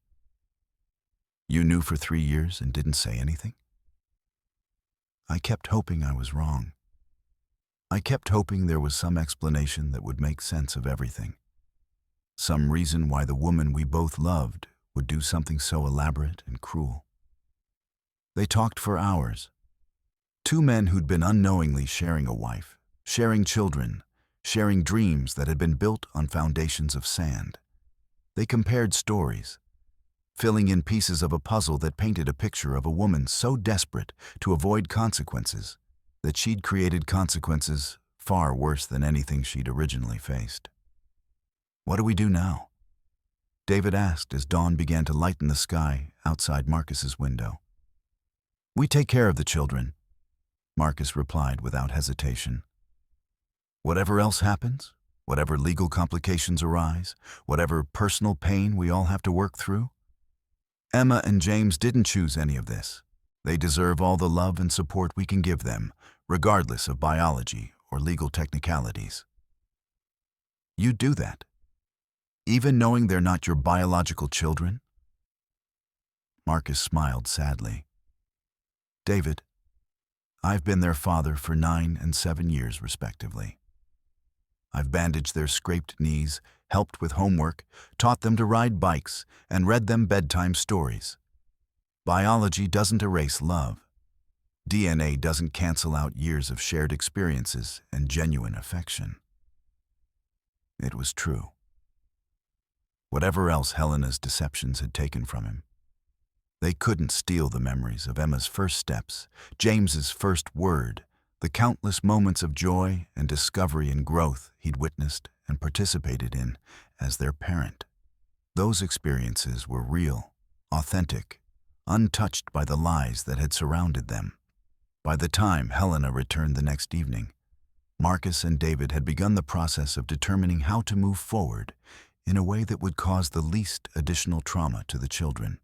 You knew for 3 years and didn't say anything? I kept hoping I was wrong. I kept hoping there was some explanation that would make sense of everything. Some reason why the woman we both loved would do something so elaborate and cruel. They talked for hours. 2 men who'd been unknowingly sharing a wife, sharing children, sharing dreams that had been built on foundations of sand. They compared stories, filling in pieces of a puzzle that painted a picture of a woman so desperate to avoid consequences that she'd created consequences far worse than anything she'd originally faced. What do we do now? David asked as dawn began to lighten the sky outside Marcus's window. We take care of the children, Marcus replied without hesitation. Whatever else happens, whatever legal complications arise, whatever personal pain we all have to work through, Emma and James didn't choose any of this. They deserve all the love and support we can give them, regardless of biology or legal technicalities. You do that, even knowing they're not your biological children? Marcus smiled sadly. David, I've been their father for 9 and 7 years, respectively. I've bandaged their scraped knees, helped with homework, taught them to ride bikes, and read them bedtime stories. Biology doesn't erase love. DNA doesn't cancel out years of shared experiences and genuine affection. It was true. Whatever else Helena's deceptions had taken from him, they couldn't steal the memories of Emma's first steps, James's first word, the countless moments of joy and discovery and growth he'd witnessed and participated in as their parent. Those experiences were real, authentic, untouched by the lies that had surrounded them. By the time Helena returned the next evening, Marcus and David had begun the process of determining how to move forward in a way that would cause the least additional trauma to the children.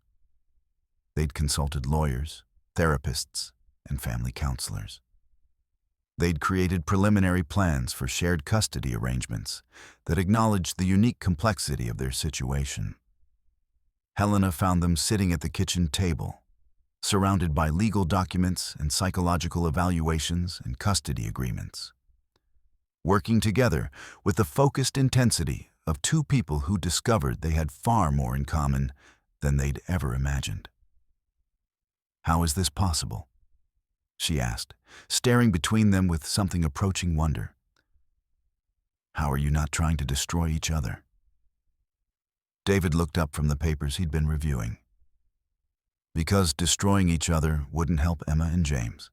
They'd consulted lawyers, therapists, and family counselors. They'd created preliminary plans for shared custody arrangements that acknowledged the unique complexity of their situation. Helena found them sitting at the kitchen table, surrounded by legal documents and psychological evaluations and custody agreements. Working together with the focused intensity of 2 people who discovered they had far more in common than they'd ever imagined. "How is this possible?" she asked, staring between them with something approaching wonder. "How are you not trying to destroy each other?" David looked up from the papers he'd been reviewing. "Because destroying each other wouldn't help Emma and James.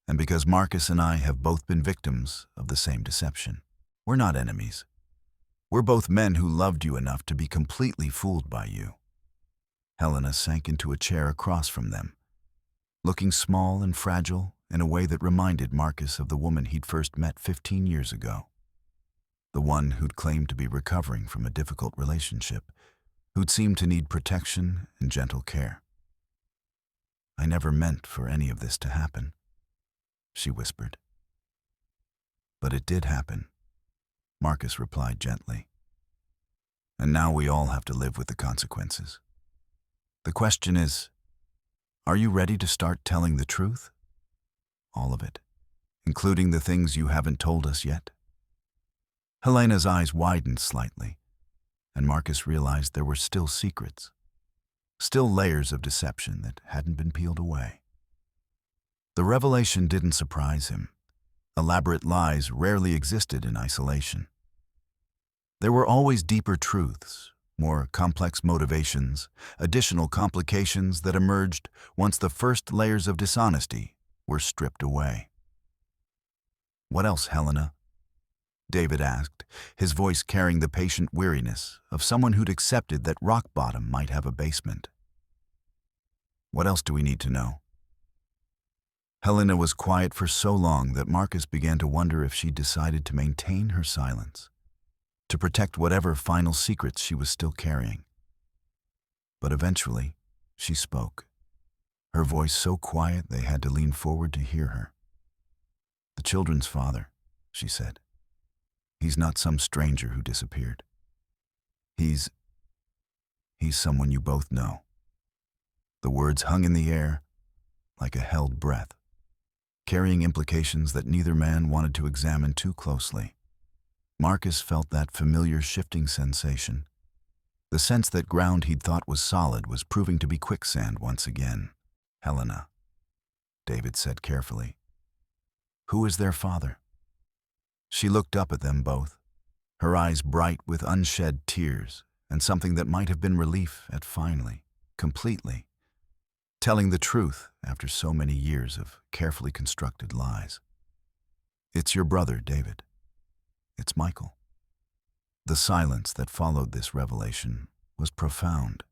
And because Marcus and I have both been victims of the same deception. We're not enemies. We're both men who loved you enough to be completely fooled by you." Helena sank into a chair across from them, looking small and fragile in a way that reminded Marcus of the woman he'd first met 15 years ago. The one who'd claimed to be recovering from a difficult relationship, who'd seemed to need protection and gentle care. "I never meant for any of this to happen," she whispered. "But it did happen," Marcus replied gently. "And now we all have to live with the consequences. The question is, are you ready to start telling the truth? All of it, including the things you haven't told us yet?" Helena's eyes widened slightly, and Marcus realized there were still secrets, still layers of deception that hadn't been peeled away. The revelation didn't surprise him. Elaborate lies rarely existed in isolation. There were always deeper truths, more complex motivations, additional complications that emerged once the first layers of dishonesty were stripped away. "What else, Helena?" David asked, his voice carrying the patient weariness of someone who'd accepted that rock bottom might have a basement. "What else do we need to know?" Helena was quiet for so long that Marcus began to wonder if she'd decided to maintain her silence, to protect whatever final secrets she was still carrying. But eventually, she spoke, her voice so quiet they had to lean forward to hear her. "The children's father," she said. "He's not some stranger who disappeared. He's someone you both know." The words hung in the air like a held breath, carrying implications that neither man wanted to examine too closely. Marcus felt that familiar shifting sensation. The sense that ground he'd thought was solid was proving to be quicksand once again. "Helena," David said carefully. "Who is their father?" She looked up at them both, her eyes bright with unshed tears and something that might have been relief at finally, completely, telling the truth after so many years of carefully constructed lies. "It's your brother, David. It's Michael." The silence that followed this revelation was profound,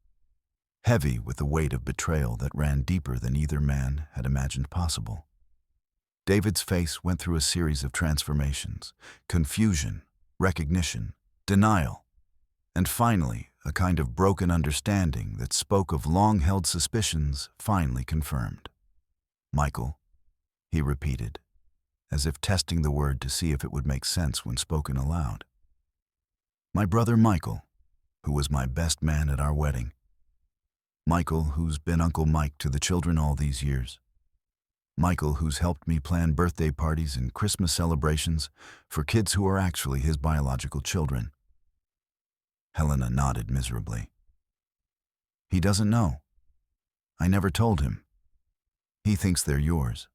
heavy with the weight of betrayal that ran deeper than either man had imagined possible. David's face went through a series of transformations: confusion, recognition, denial, and finally a kind of broken understanding that spoke of long-held suspicions finally confirmed. "Michael," he repeated, as if testing the word to see if it would make sense when spoken aloud. "My brother Michael, who was my best man at our wedding. Michael, who's been Uncle Mike to the children all these years. Michael, who's helped me plan birthday parties and Christmas celebrations for kids who are actually his biological children." Helena nodded miserably. "He doesn't know. I never told him. He thinks they're yours,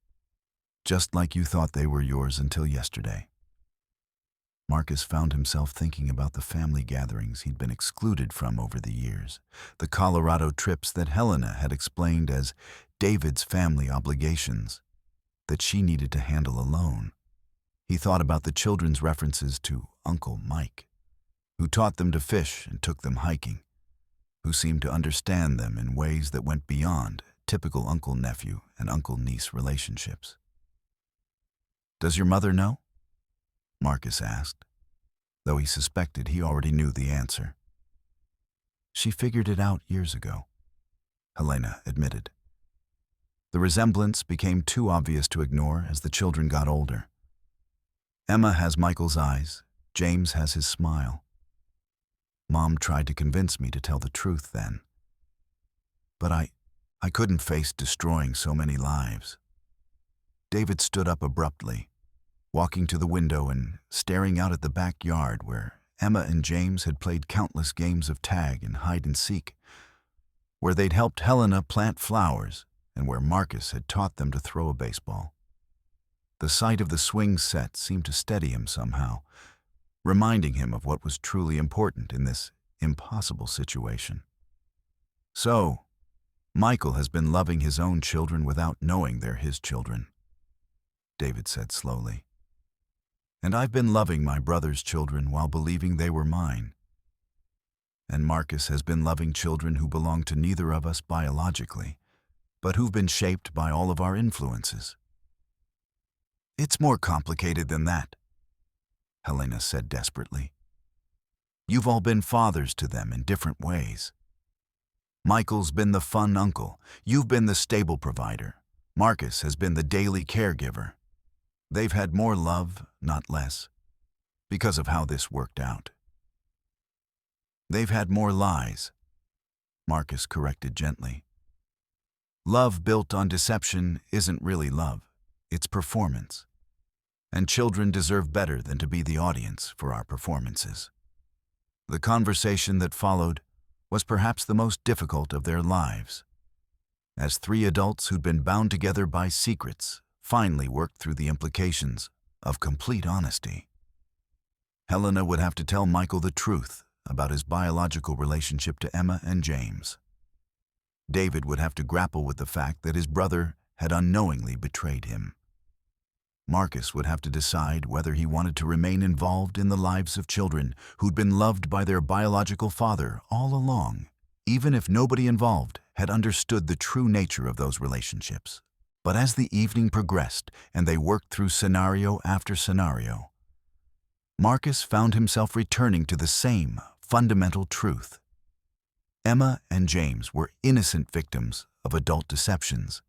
just like you thought they were yours until yesterday." Marcus found himself thinking about the family gatherings he'd been excluded from over the years, the Colorado trips that Helena had explained as David's family obligations that she needed to handle alone. He thought about the children's references to Uncle Mike, who taught them to fish and took them hiking, who seemed to understand them in ways that went beyond typical uncle-nephew and uncle-niece relationships. "Does your mother know?" Marcus asked, though he suspected he already knew the answer. "She figured it out years ago," Helena admitted. The resemblance became too obvious to ignore as the children got older. "Emma has Michael's eyes, James has his smile. Mom tried to convince me to tell the truth then. But I couldn't face destroying so many lives." David stood up abruptly, walking to the window and staring out at the backyard where Emma and James had played countless games of tag and hide and seek, where they'd helped Helena plant flowers and where Marcus had taught them to throw a baseball. The sight of the swing set seemed to steady him somehow, reminding him of what was truly important in this impossible situation. So, Michael has been loving his own children without knowing they're his children, David said slowly. And I've been loving my brother's children while believing they were mine. And Marcus has been loving children who belong to neither of us biologically, but who've been shaped by all of our influences. It's more complicated than that, Helena said desperately. You've all been fathers to them in different ways. Michael's been the fun uncle, you've been the stable provider. Marcus has been the daily caregiver. They've had more love, not less, because of how this worked out. They've had more lies, Marcus corrected gently. Love built on deception isn't really love, it's performance. And children deserve better than to be the audience for our performances. The conversation that followed was perhaps the most difficult of their lives, as three adults who'd been bound together by secrets finally worked through the implications of complete honesty. Helena would have to tell Michael the truth about his biological relationship to Emma and James. David would have to grapple with the fact that his brother had unknowingly betrayed him. Marcus would have to decide whether he wanted to remain involved in the lives of children who'd been loved by their biological father all along, even if nobody involved had understood the true nature of those relationships. But as the evening progressed and they worked through scenario after scenario, Marcus found himself returning to the same fundamental truth. Emma and James were innocent victims of adult deceptions,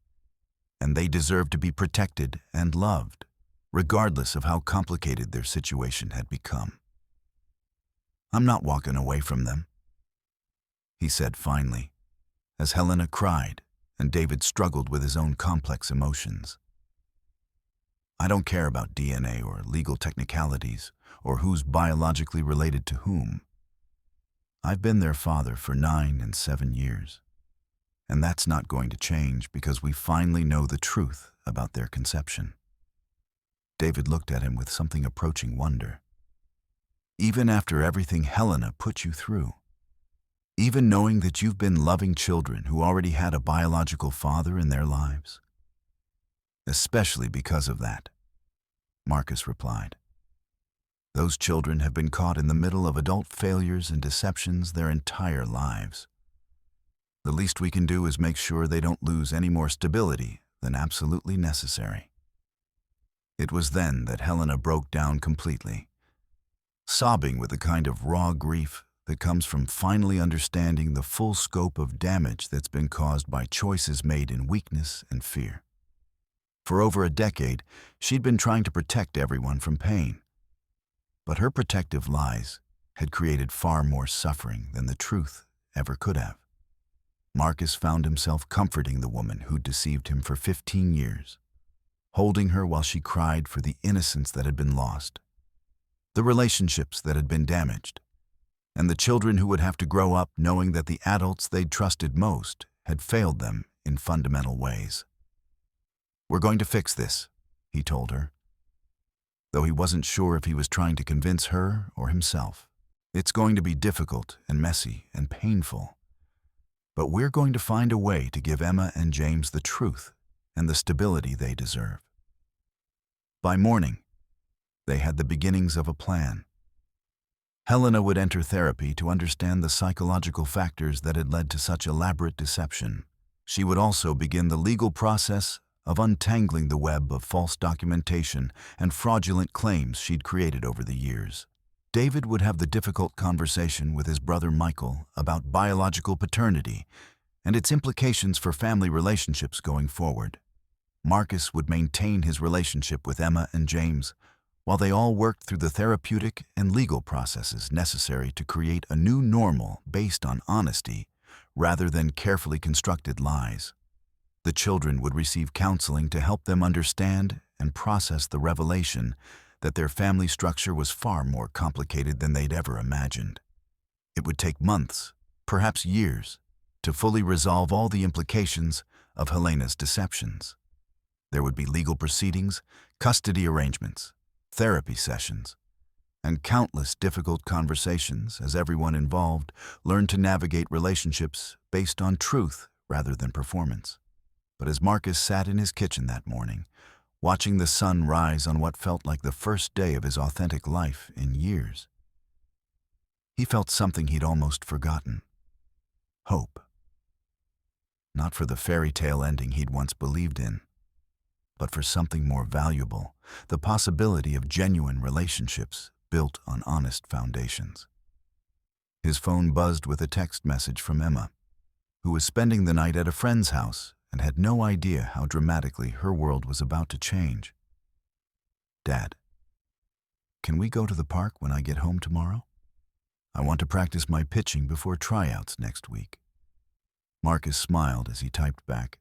and they deserved to be protected and loved, regardless of how complicated their situation had become. I'm not walking away from them, he said finally, as Helena cried and David struggled with his own complex emotions. I don't care about DNA or legal technicalities or who's biologically related to whom. I've been their father for 9 and 7 years, and that's not going to change because we finally know the truth about their conception. David looked at him with something approaching wonder. Even after everything Helena put you through, even knowing that you've been loving children who already had a biological father in their lives? Especially because of that, Marcus replied. Those children have been caught in the middle of adult failures and deceptions their entire lives. The least we can do is make sure they don't lose any more stability than absolutely necessary. It was then that Helena broke down completely, sobbing with the kind of raw grief that comes from finally understanding the full scope of damage that's been caused by choices made in weakness and fear. For over a decade, she'd been trying to protect everyone from pain. But her protective lies had created far more suffering than the truth ever could have. Marcus found himself comforting the woman who'd deceived him for 15 years, holding her while she cried for the innocence that had been lost, the relationships that had been damaged, and the children who would have to grow up knowing that the adults they'd trusted most had failed them in fundamental ways. We're going to fix this, he told her, though he wasn't sure if he was trying to convince her or himself. It's going to be difficult and messy and painful, but we're going to find a way to give Emma and James the truth and the stability they deserve. By morning, they had the beginnings of a plan. Helena would enter therapy to understand the psychological factors that had led to such elaborate deception. She would also begin the legal process of untangling the web of false documentation and fraudulent claims she'd created over the years. David would have the difficult conversation with his brother Michael about biological paternity and its implications for family relationships going forward. Marcus would maintain his relationship with Emma and James while they all worked through the therapeutic and legal processes necessary to create a new normal based on honesty rather than carefully constructed lies. The children would receive counseling to help them understand and process the revelation that their family structure was far more complicated than they'd ever imagined. It would take months, perhaps years, to fully resolve all the implications of Helena's deceptions. There would be legal proceedings, custody arrangements, therapy sessions, and countless difficult conversations as everyone involved learned to navigate relationships based on truth rather than performance. But as Marcus sat in his kitchen that morning, watching the sun rise on what felt like the first day of his authentic life in years, he felt something he'd almost forgotten: hope. Not for the fairy tale ending he'd once believed in, but for something more valuable: the possibility of genuine relationships built on honest foundations. His phone buzzed with a text message from Emma, who was spending the night at a friend's house and had no idea how dramatically her world was about to change. "Dad, can we go to the park when I get home tomorrow? I want to practice my pitching before tryouts next week." Marcus smiled as he typed back,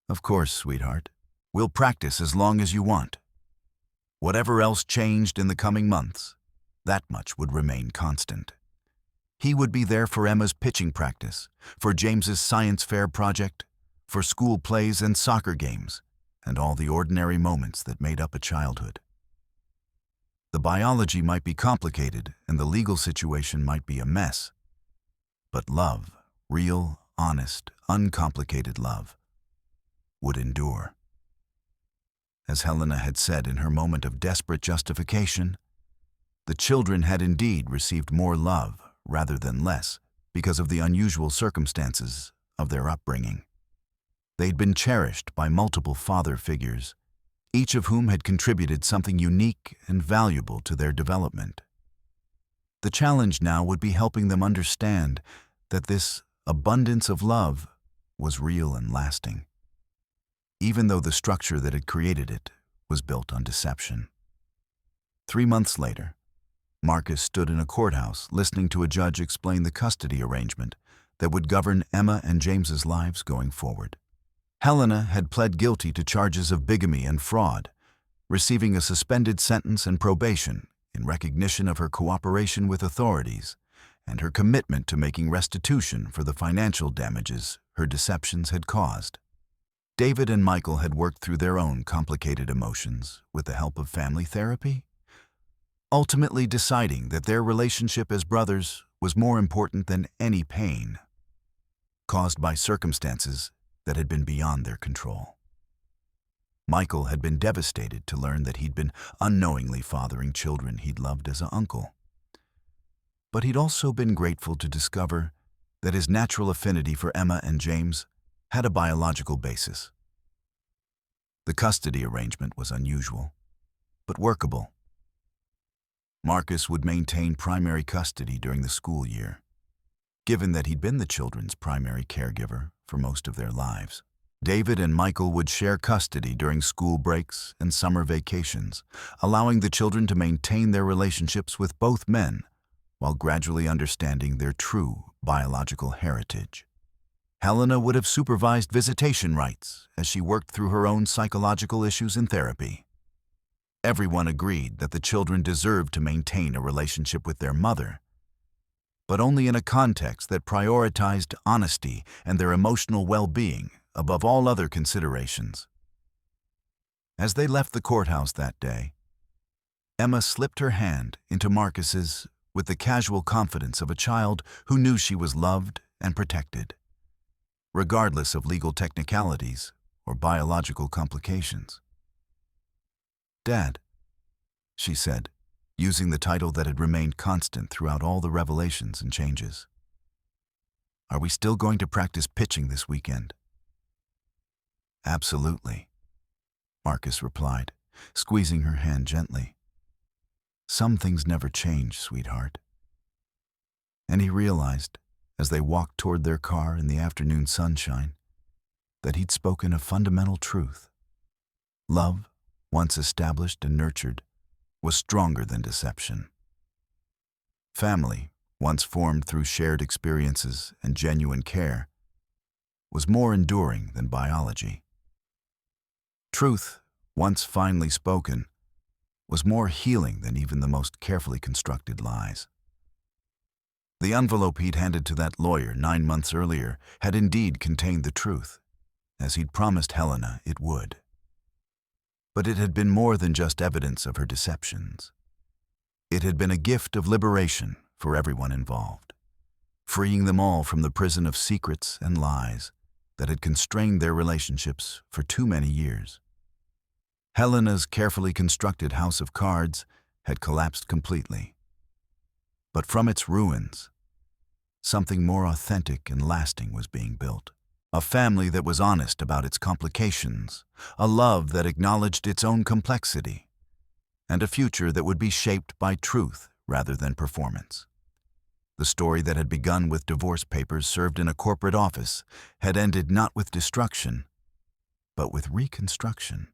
"Of course, sweetheart. We'll practice as long as you want. Whatever else changed in the coming months, that much would remain constant." He would be there for Emma's pitching practice, for James's science fair project, for school plays and soccer games, and all the ordinary moments that made up a childhood. The biology might be complicated and the legal situation might be a mess, but love, real, honest, uncomplicated love, would endure. As Helena had said in her moment of desperate justification, the children had indeed received more love rather than less because of the unusual circumstances of their upbringing. They'd been cherished by multiple father figures, each of whom had contributed something unique and valuable to their development. The challenge now would be helping them understand that this abundance of love was real and lasting, even though the structure that had created it was built on deception. 3 months later, Marcus stood in a courthouse listening to a judge explain the custody arrangement that would govern Emma and James's lives going forward. Helena had pled guilty to charges of bigamy and fraud, receiving a suspended sentence and probation in recognition of her cooperation with authorities and her commitment to making restitution for the financial damages her deceptions had caused. David and Michael had worked through their own complicated emotions with the help of family therapy, ultimately deciding that their relationship as brothers was more important than any pain caused by circumstances that had been beyond their control. Michael had been devastated to learn that he'd been unknowingly fathering children he'd loved as an uncle. But he'd also been grateful to discover that his natural affinity for Emma and James had a biological basis. The custody arrangement was unusual, but workable. Marcus would maintain primary custody during the school year, given that he'd been the children's primary caregiver for most of their lives. David and Michael would share custody during school breaks and summer vacations, allowing the children to maintain their relationships with both men while gradually understanding their true biological heritage. Helena would have supervised visitation rights as she worked through her own psychological issues in therapy. Everyone agreed that the children deserved to maintain a relationship with their mother, but only in a context that prioritized honesty and their emotional well-being above all other considerations. As they left the courthouse that day, Emma slipped her hand into Marcus's with the casual confidence of a child who knew she was loved and protected, regardless of legal technicalities or biological complications. "Dad," she said, using the title that had remained constant throughout all the revelations and changes, "are we still going to practice pitching this weekend?" "Absolutely," Marcus replied, squeezing her hand gently. "Some things never change, sweetheart." And he realized, as they walked toward their car in the afternoon sunshine, that he'd spoken a fundamental truth. Love, once established and nurtured, was stronger than deception. Family, once formed through shared experiences and genuine care, was more enduring than biology. Truth, once finely spoken, was more healing than even the most carefully constructed lies. The envelope he'd handed to that lawyer 9 months earlier had indeed contained the truth, as he'd promised Helena it would. But it had been more than just evidence of her deceptions. It had been a gift of liberation for everyone involved, freeing them all from the prison of secrets and lies that had constrained their relationships for too many years. Helena's carefully constructed house of cards had collapsed completely. But from its ruins, something more authentic and lasting was being built. A family that was honest about its complications, a love that acknowledged its own complexity, and a future that would be shaped by truth rather than performance. The story that had begun with divorce papers served in a corporate office had ended not with destruction, but with reconstruction.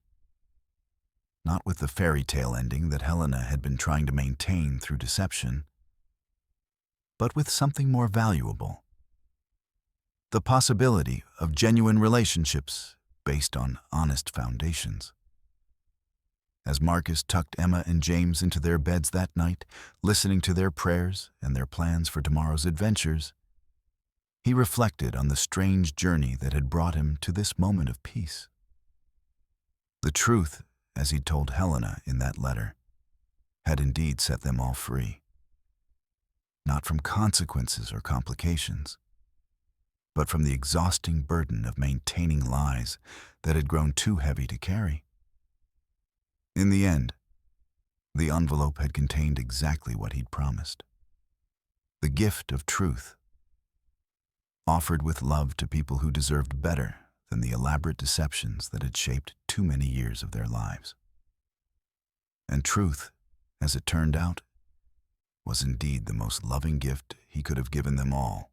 Not with the fairy tale ending that Helena had been trying to maintain through deception, but with something more valuable. The possibility of genuine relationships based on honest foundations. As Marcus tucked Emma and James into their beds that night, listening to their prayers and their plans for tomorrow's adventures, he reflected on the strange journey that had brought him to this moment of peace. The truth, as he'd told Helena in that letter, had indeed set them all free. Not from consequences or complications, but from the exhausting burden of maintaining lies that had grown too heavy to carry. In the end, the envelope had contained exactly what he'd promised. The gift of truth, offered with love to people who deserved better than the elaborate deceptions that had shaped too many years of their lives. And truth, as it turned out, was indeed the most loving gift he could have given them all.